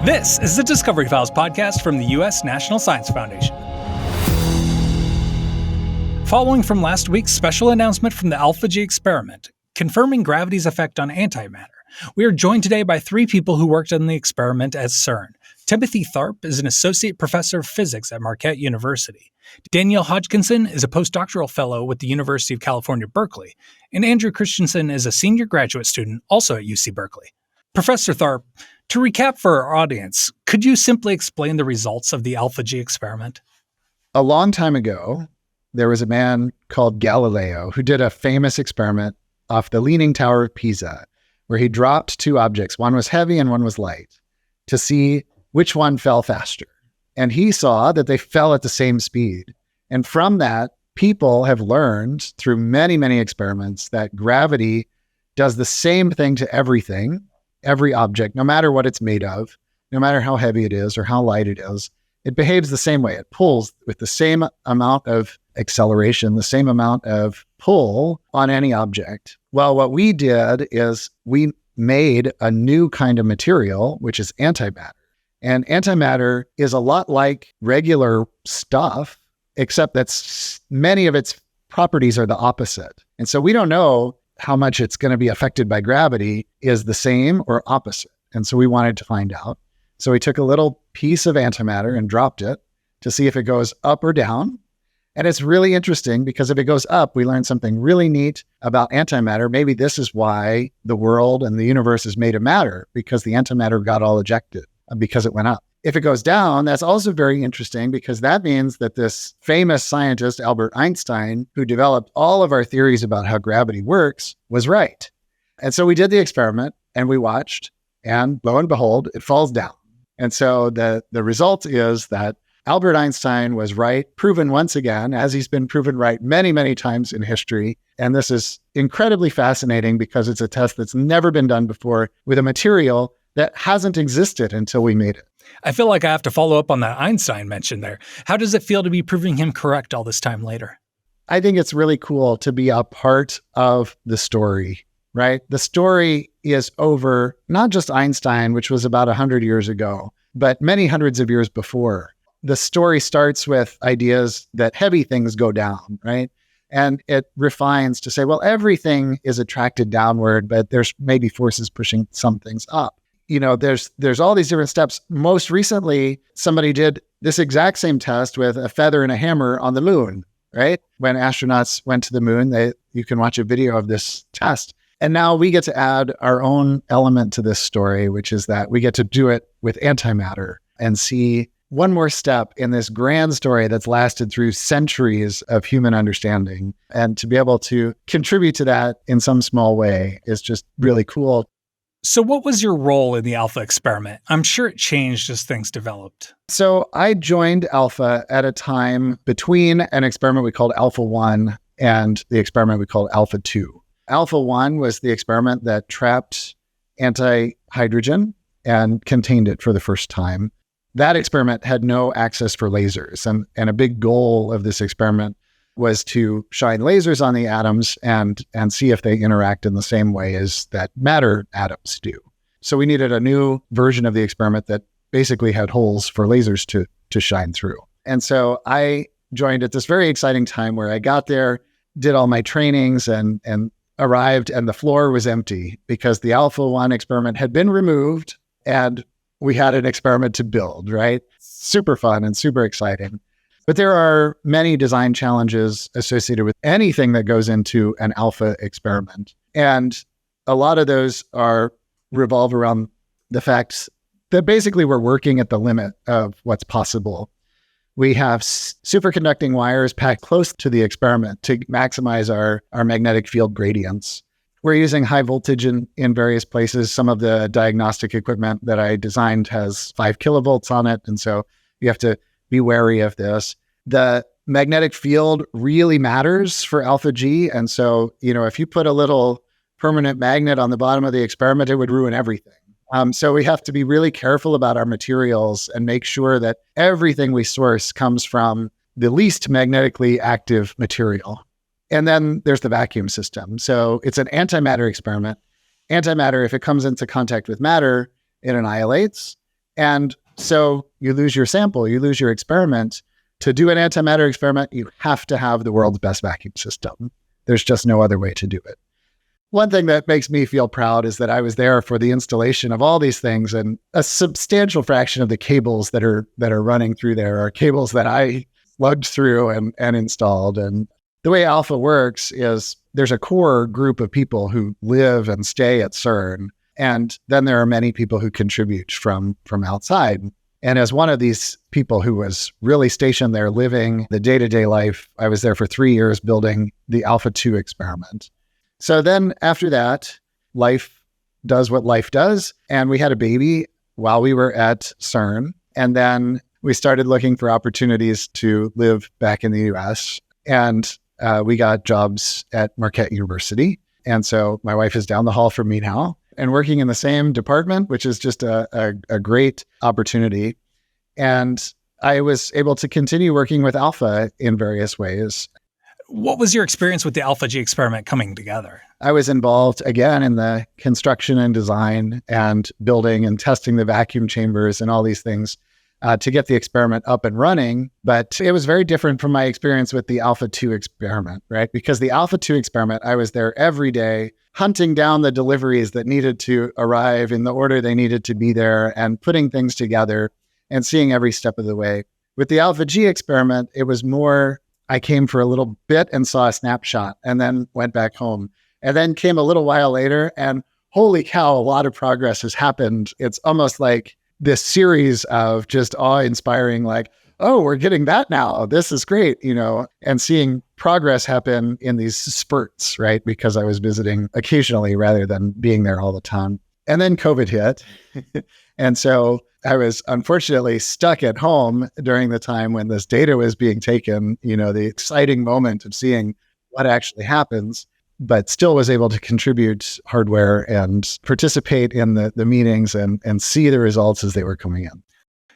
This is the Discovery Files podcast from the U.S. National Science Foundation. Following from last week's special announcement from the AlphaG experiment, confirming gravity's effect on antimatter, we are joined today by three people who worked on the experiment at CERN. Timothy Tharp is an associate professor of physics at Marquette University. Danielle Hodgkinson is a postdoctoral fellow with the University of California, Berkeley. And Andrew Christensen is a senior graduate student also at UC Berkeley. Professor Tharp, to recap for our audience, could you simply explain the results of the AlphaG experiment? A long time ago, there was a man called Galileo who did a famous experiment off the Leaning Tower of Pisa, where he dropped two objects, one was heavy and one was light, to see which one fell faster. And he saw that they fell at the same speed. And from that, people have learned through many, many experiments that gravity does the same thing to everything, every object, no matter what it's made of, no matter how heavy it is or how light it is. It behaves the same way. It pulls with the same amount of acceleration, the same amount of pull on any object. Well, what we did is we made a new kind of material, which is antimatter. And antimatter is a lot like regular stuff, except that many of its properties are the opposite. And so we don't know how much it's going to be affected by gravity is the same or opposite. And so we wanted to find out. So we took a little piece of antimatter and dropped it to see if it goes up or down. And it's really interesting because if it goes up, we learn something really neat about antimatter. Maybe this is why the world and the universe is made of matter, because the antimatter got all ejected because it went up. If it goes down, that's also very interesting because that means that this famous scientist, Albert Einstein, who developed all of our theories about how gravity works, was right. And so we did the experiment and we watched, and lo and behold, it falls down. And so the result is that Albert Einstein was right, proven once again, as he's been proven right many, many times in history. And this is incredibly fascinating because it's a test that's never been done before with a material that hasn't existed until we made it. I feel like I have to follow up on that Einstein mention there. How does it feel to be proving him correct all this time later? I think it's really cool to be a part of the story, right? The story is over not just Einstein, which was about 100 years ago, but many hundreds of years before. The story starts with ideas that heavy things go down, right? And it refines to say, well, everything is attracted downward, but there's maybe forces pushing some things up. You know, there's all these different steps. Most recently, somebody did this exact same test with a feather and a hammer on the moon, right? When astronauts went to the moon, you can watch a video of this test. And now we get to add our own element to this story, which is that we get to do it with antimatter and see one more step in this grand story that's lasted through centuries of human understanding. And to be able to contribute to that in some small way is just really cool. So what was your role in the Alpha experiment? I'm sure it changed as things developed. So I joined Alpha at a time between an experiment we called Alpha 1 and the experiment we called Alpha 2. Alpha 1 was the experiment that trapped anti-hydrogen and contained it for the first time. That experiment had no access for lasers. And a big goal of this experiment was to shine lasers on the atoms and see if they interact in the same way as that matter atoms do. So we needed a new version of the experiment that basically had holes for lasers to shine through. And so I joined at this very exciting time where I got there, did all my trainings and arrived, and the floor was empty because the Alpha 1 experiment had been removed and we had an experiment to build, right? Super fun and super exciting. But there are many design challenges associated with anything that goes into an alpha experiment. And a lot of those revolve around the fact that basically we're working at the limit of what's possible. We have superconducting wires packed close to the experiment to maximize our magnetic field gradients. We're using high voltage in various places. Some of the diagnostic equipment that I designed has 5 kilovolts on it. And so you have to be wary of this. The magnetic field really matters for AlphaG. And so, if you put a little permanent magnet on the bottom of the experiment, it would ruin everything. So we have to be really careful about our materials and make sure that everything we source comes from the least magnetically active material. And then there's the vacuum system. So it's an antimatter experiment. Antimatter, if it comes into contact with matter, it annihilates. And so you lose your sample, you lose your experiment. To do an antimatter experiment, you have to have the world's best vacuum system. There's just no other way to do it. One thing that makes me feel proud is that I was there for the installation of all these things, and a substantial fraction of the cables that are running through there are cables that I lugged through and installed. And the way Alpha works is there's a core group of people who live and stay at CERN, and then there are many people who contribute from outside. And as one of these people who was really stationed there living the day-to-day life, I was there for 3 years building the Alpha 2 experiment. So then after that, life does what life does. And we had a baby while we were at CERN. And then we started looking for opportunities to live back in the US. And we got jobs at Marquette University. And so my wife is down the hall from me now and working in the same department, which is just a great opportunity. And I was able to continue working with Alpha in various ways. What was your experience with the AlphaG experiment coming together? I was involved again in the construction and design and building and testing the vacuum chambers and all these things to get the experiment up and running. But it was very different from my experience with the Alpha 2 experiment, right? Because the Alpha 2 experiment, I was there every day hunting down the deliveries that needed to arrive in the order they needed to be there and putting things together and seeing every step of the way. With the AlphaG experiment, it was more, I came for a little bit and saw a snapshot and then went back home. And then came a little while later and holy cow, a lot of progress has happened. It's almost like this series of just awe-inspiring, like, oh, we're getting that now. This is great, and seeing progress happen in these spurts, right? Because I was visiting occasionally rather than being there all the time. And then COVID hit. And so I was unfortunately stuck at home during the time when this data was being taken, the exciting moment of seeing what actually happens, but still was able to contribute hardware and participate in the meetings and see the results as they were coming in.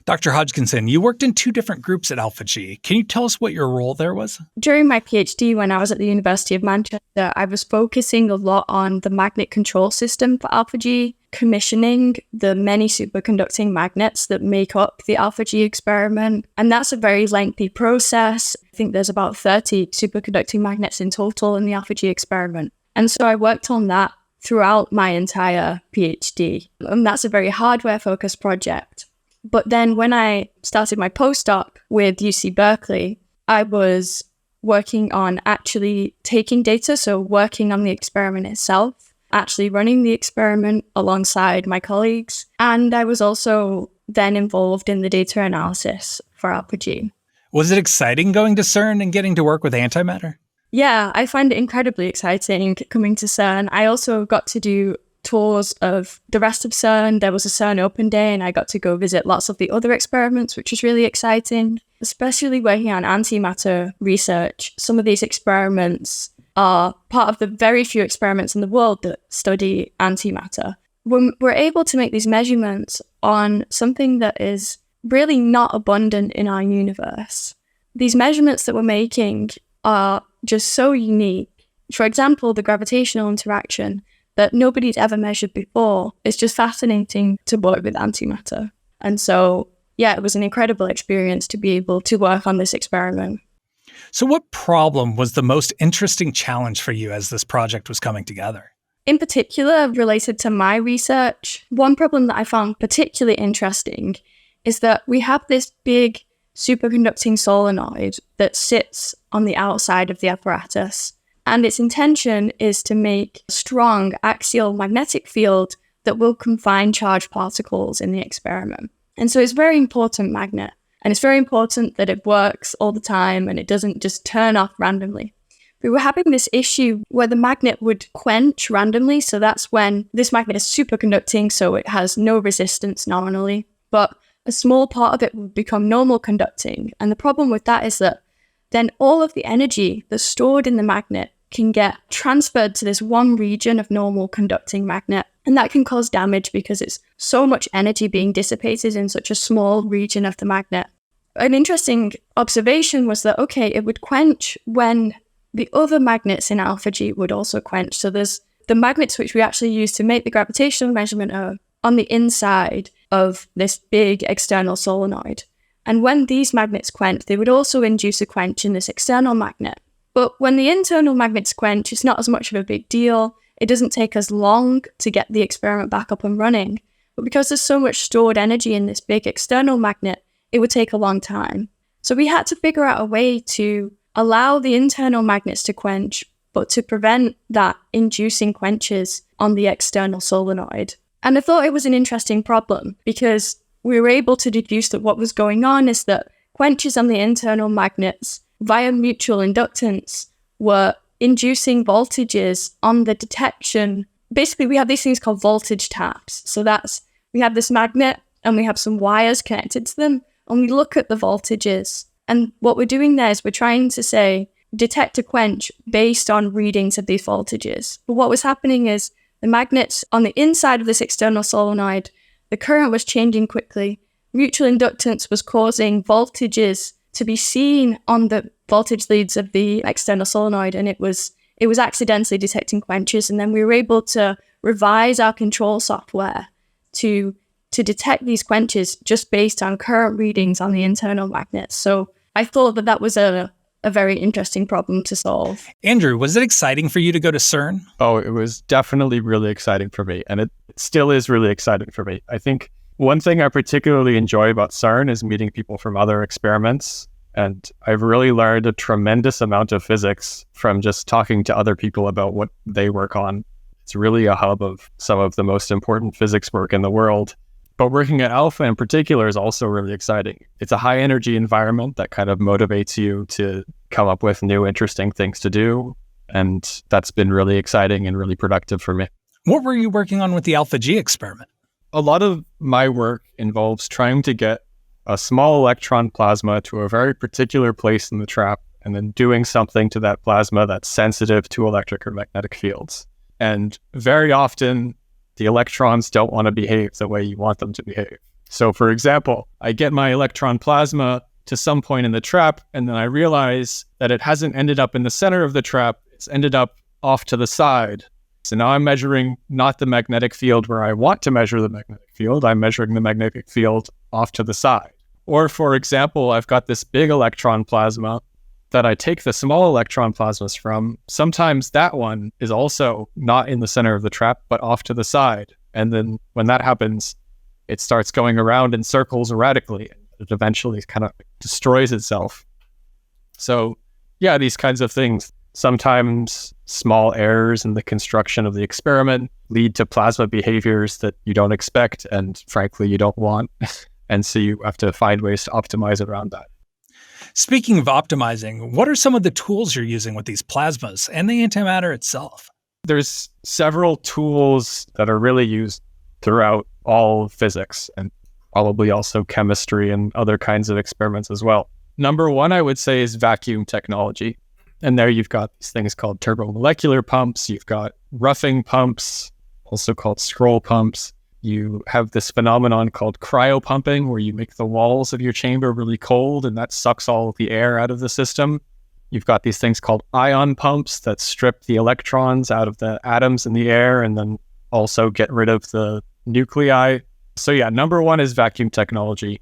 Dr. Hodgkinson, you worked in 2 different groups at AlphaG. Can you tell us what your role there was? During my PhD, when I was at the University of Manchester, I was focusing a lot on the magnet control system for AlphaG, commissioning the many superconducting magnets that make up the AlphaG experiment. And that's a very lengthy process. I think there's about 30 superconducting magnets in total in the AlphaG experiment. And so I worked on that throughout my entire PhD. And that's a very hardware-focused project. But then when I started my postdoc with UC Berkeley, I was working on actually taking data, so working on the experiment itself, actually running the experiment alongside my colleagues. And I was also then involved in the data analysis for AlphaG. Was it exciting going to CERN and getting to work with antimatter? Yeah, I find it incredibly exciting coming to CERN. I also got to do tours of the rest of CERN. There was a CERN open day and I got to go visit lots of the other experiments, which was really exciting, especially working on antimatter research. Some of these experiments are part of the very few experiments in the world that study antimatter. When we're able to make these measurements on something that is really not abundant in our universe, these measurements that we're making are just so unique. For example, the gravitational interaction that nobody's ever measured before. It's just fascinating to work with antimatter. And so, yeah, it was an incredible experience to be able to work on this experiment. So what problem was the most interesting challenge for you as this project was coming together? In particular, related to my research, one problem that I found particularly interesting is that we have this big superconducting solenoid that sits on the outside of the apparatus. And its intention is to make a strong axial magnetic field that will confine charged particles in the experiment. And so it's a very important magnet. And it's very important that it works all the time and it doesn't just turn off randomly. We were having this issue where the magnet would quench randomly. So that's when this magnet is superconducting, so it has no resistance nominally. But a small part of it would become normal conducting. And the problem with that is that then all of the energy that's stored in the magnet can get transferred to this one region of normal conducting magnet. And that can cause damage because it's so much energy being dissipated in such a small region of the magnet. An interesting observation was that, okay, it would quench when the other magnets in AlphaG would also quench. So there's the magnets which we actually use to make the gravitational measurement are on the inside of this big external solenoid. And when these magnets quench, they would also induce a quench in this external magnet. But when the internal magnets quench, it's not as much of a big deal. It doesn't take as long to get the experiment back up and running. But because there's so much stored energy in this big external magnet, it would take a long time. So we had to figure out a way to allow the internal magnets to quench, but to prevent that inducing quenches on the external solenoid. And I thought it was an interesting problem because we were able to deduce that what was going on is that quenches on the internal magnets via mutual inductance were inducing voltages on the detection. Basically, we have these things called voltage taps. So we have this magnet and we have some wires connected to them, and we look at the voltages. And what we're doing there is we're trying to say, detect a quench based on readings of these voltages. But what was happening is the magnets on the inside of this external solenoid, the current was changing quickly. Mutual inductance was causing voltages to be seen on the voltage leads of the external solenoid, and it was accidentally detecting quenches. And then we were able to revise our control software to detect these quenches just based on current readings on the internal magnets. So I thought that was a very interesting problem to solve. Andrew, was it exciting for you to go to CERN? Oh, it was definitely really exciting for me. And it still is really exciting for me. I think one thing I particularly enjoy about CERN is meeting people from other experiments. And I've really learned a tremendous amount of physics from just talking to other people about what they work on. It's really a hub of some of the most important physics work in the world. But working at Alpha in particular is also really exciting. It's a high energy environment that kind of motivates you to come up with new interesting things to do. And that's been really exciting and really productive for me. What were you working on with the Alpha G experiment? A lot of my work involves trying to get a small electron plasma to a very particular place in the trap and then doing something to that plasma that's sensitive to electric or magnetic fields. And very often, the electrons don't want to behave the way you want them to behave. So for example, I get my electron plasma to some point in the trap, and then I realize that it hasn't ended up in the center of the trap, it's ended up off to the side. So now I'm measuring not the magnetic field where I want to measure the magnetic field, I'm measuring the magnetic field off to the side. Or for example, I've got this big electron plasma that I take the small electron plasmas from. Sometimes that one is also not in the center of the trap, but off to the side. And then when that happens, it starts going around in circles erratically. It eventually kind of destroys itself. So yeah, these kinds of things. Sometimes small errors in the construction of the experiment lead to plasma behaviors that you don't expect and frankly, you don't want. And so you have to find ways to optimize around that. Speaking of optimizing, what are some of the tools you're using with these plasmas and the antimatter itself? There's several tools that are really used throughout all of physics and probably also chemistry and other kinds of experiments as well. Number one, I would say, is vacuum technology. And there you've got these things called turbomolecular pumps. You've got roughing pumps, also called scroll pumps. You have this phenomenon called cryopumping, where you make the walls of your chamber really cold and that sucks all of the air out of the system. You've got these things called ion pumps that strip the electrons out of the atoms in the air and then also get rid of the nuclei. So yeah, number one is vacuum technology.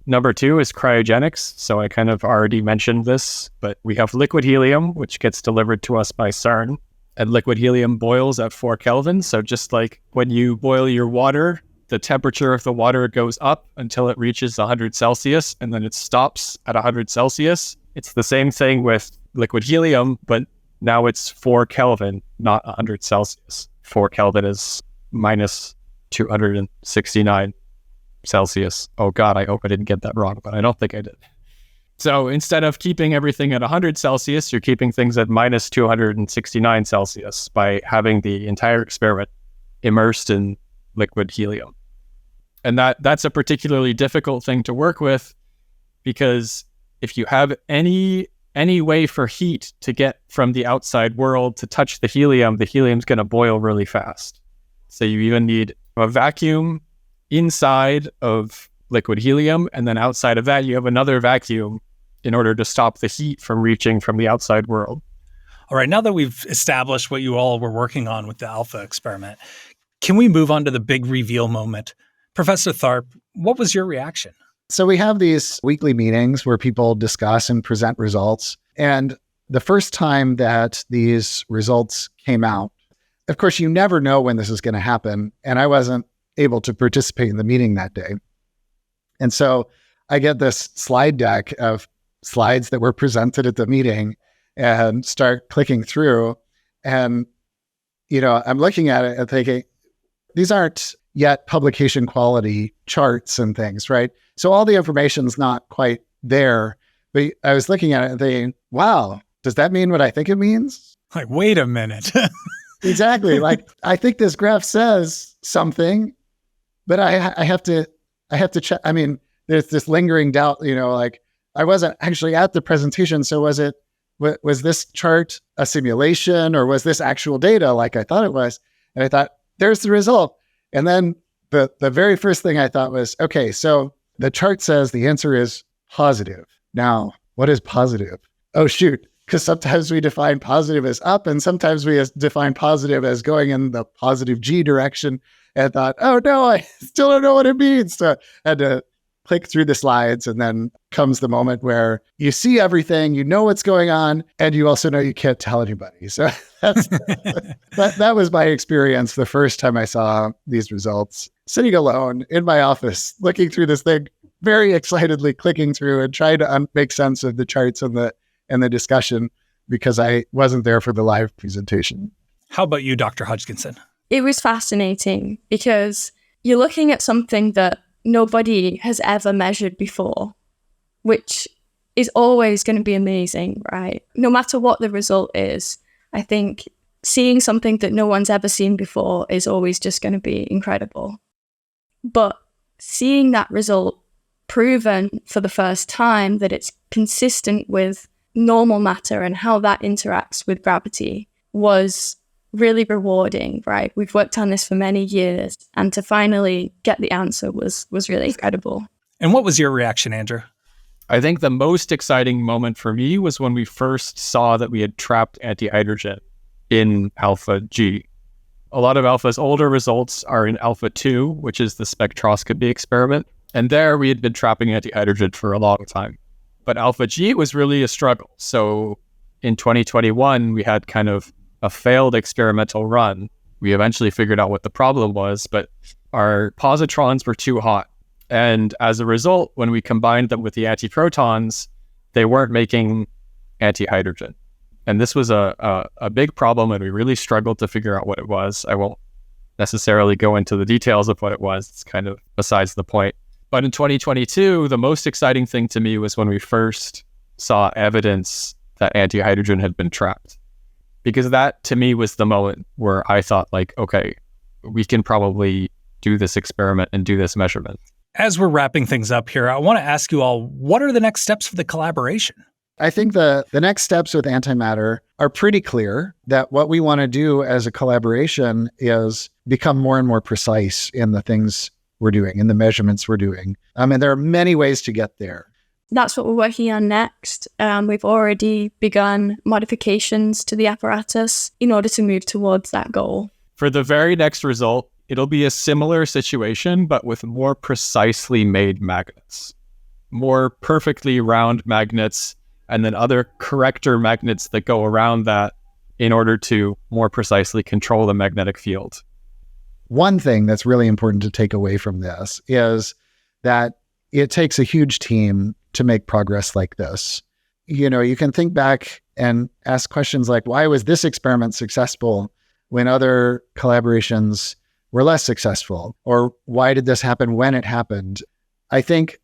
Number two is cryogenics. So I kind of already mentioned this, but we have liquid helium, which gets delivered to us by CERN. And liquid helium boils at 4 Kelvin. So just like when you boil your water, the temperature of the water goes up until it reaches 100 Celsius, and then it stops at 100 Celsius. It's the same thing with liquid helium, but now it's 4 Kelvin, not 100 Celsius. 4 Kelvin is minus 269 Celsius. Oh God, I hope I didn't get that wrong, but I don't think I did. So instead of keeping everything at 100 Celsius, you're keeping things at minus 269 Celsius by having the entire experiment immersed in liquid helium. And that's a particularly difficult thing to work with, because if you have any way for heat to get from the outside world to touch the helium's going to boil really fast. So you even need a vacuum inside of liquid helium, and then outside of that, you have another vacuum in order to stop the heat from reaching from the outside world. All right, now that we've established what you all were working on with the Alpha experiment, Can we move on to the big reveal moment? Professor Tharp, what was your reaction? So we have these weekly meetings where people discuss and present results. And the first time that these results came out, of course, you never know when this is going to happen. And I wasn't able to participate in the meeting that day. And so I get this slide deck of slides that were presented at the meeting and start clicking through. And, I'm looking at it and thinking, these aren't yet publication quality charts and things, right? So all the information's not quite there. But I was looking at it and thinking, wow, does that mean what I think it means? Like, wait a minute. Exactly. Like, I think this graph says something, but I have to check. I mean, there's this lingering doubt, like I wasn't actually at the presentation. So was this chart a simulation or was this actual data like I thought it was? And I thought, there's the result. And then the very first thing I thought was, okay, so the chart says the answer is positive. Now, what is positive? Oh, shoot. Because sometimes we define positive as up and sometimes we define positive as going in the positive G direction. And I thought, oh no, I still don't know what it means. So I had to click through the slides, and then comes the moment where you see everything, you know what's going on, and you also know you can't tell anybody. So that was my experience the first time I saw these results, sitting alone in my office, looking through this thing, very excitedly clicking through and trying to make sense of the charts and the discussion because I wasn't there for the live presentation. How about you, Dr. Hodgkinson? It was fascinating because you're looking at something that nobody has ever measured before, which is always going to be amazing, right? No matter what the result is, I think seeing something that no one's ever seen before is always just going to be incredible. But seeing that result proven for the first time that it's consistent with normal matter and how that interacts with gravity was really rewarding, right? We've worked on this for many years, and to finally get the answer was really incredible. And what was your reaction, Andrew? I think the most exciting moment for me was when we first saw that we had trapped antihydrogen in alpha G. A lot of alpha's older results are in alpha 2, which is the spectroscopy experiment. And there we had been trapping antihydrogen for a long time. But alpha G was really a struggle. So in 2021, we had kind of a failed experimental run. We eventually figured out what the problem was, but our positrons were too hot. And as a result, when we combined them with the antiprotons, they weren't making antihydrogen. And this was a big problem, and we really struggled to figure out what it was. I won't necessarily go into the details of what it was. It's kind of besides the point. But in 2022, the most exciting thing to me was when we first saw evidence that antihydrogen had been trapped. Because that, to me, was the moment where I thought, like, okay, we can probably do this experiment and do this measurement. As we're wrapping things up here, I want to ask you all, what are the next steps for the collaboration? I think the next steps with antimatter are pretty clear, that what we want to do as a collaboration is become more and more precise in the things we're doing, in the measurements we're doing. And there are many ways to get there. That's what we're working on next. We've already begun modifications to the apparatus in order to move towards that goal. For the very next result, it'll be a similar situation, but with more precisely made magnets. More perfectly round magnets, and then other corrector magnets that go around that in order to more precisely control the magnetic field. One thing that's really important to take away from this is that it takes a huge team to make progress like this. You can think back and ask questions like, why was this experiment successful when other collaborations were less successful? Or why did this happen when it happened? I think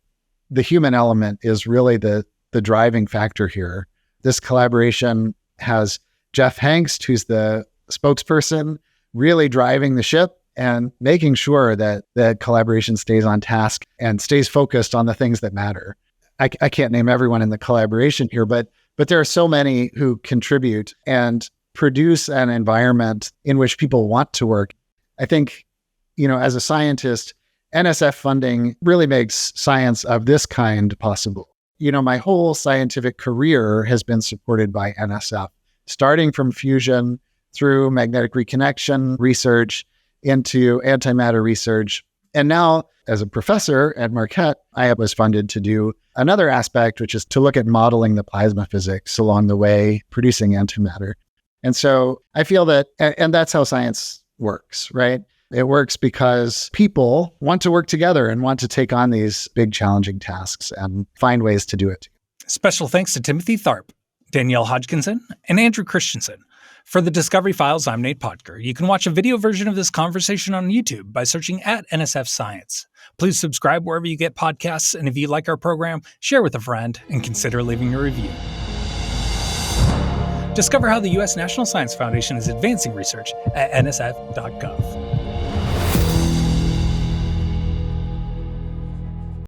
the human element is really the driving factor here. This collaboration has Jeff Hangst, who's the spokesperson, really driving the ship and making sure that the collaboration stays on task and stays focused on the things that matter. I can't name everyone in the collaboration here, but there are so many who contribute and produce an environment in which people want to work. I think, as a scientist, NSF funding really makes science of this kind possible. My whole scientific career has been supported by NSF, starting from fusion through magnetic reconnection research into antimatter research. And now, as a professor at Marquette, I was funded to do another aspect, which is to look at modeling the plasma physics along the way, producing antimatter. And so I feel that, and that's how science works, right? It works because people want to work together and want to take on these big challenging tasks and find ways to do it. Special thanks to Timothy Tharp, Danielle Hodgkinson, and Andrew Christensen. For the Discovery Files, I'm Nate Potker. You can watch a video version of this conversation on YouTube by searching at NSF Science. Please subscribe wherever you get podcasts, and if you like our program, share with a friend and consider leaving a review. Discover how the U.S. National Science Foundation is advancing research at nsf.gov.